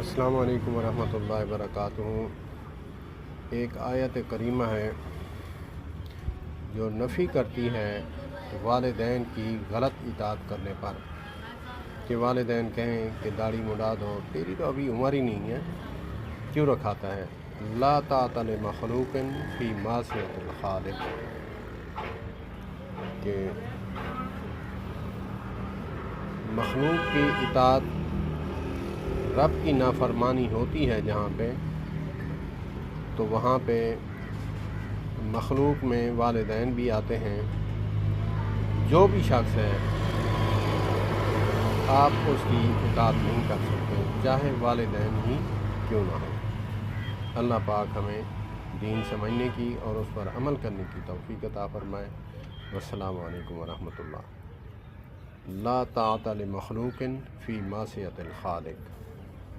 السلام علیکم ورحمۃ اللہ وبرکاتہ۔ ایک آیت کریمہ ہے جو نفی کرتی ہے والدین کی غلط اطاعت کرنے پر، کہ والدین کہیں کہ داڑھی مڈا دو، تیری تو ابھی عمر ہی نہیں ہے، کیوں رکھاتا ہے؟ لا طاعۃ لمخلوق فی معصیۃ الخالق، کہ مخلوق کی اطاعت رب کی نافرمانی ہوتی ہے جہاں پہ، تو وہاں پہ مخلوق میں والدین بھی آتے ہیں۔ جو بھی شخص ہے آپ اس کی اطاعت نہیں کر سکتے، چاہے والدین ہی کیوں نہ ہو۔ اللہ پاک ہمیں دین سمجھنے کی اور اس پر عمل کرنے کی توفیق عطا فرمائے۔ والسلام علیکم ورحمۃ اللہ۔ لا طاعۃ لمخلوق فی معصیۃ الخالق۔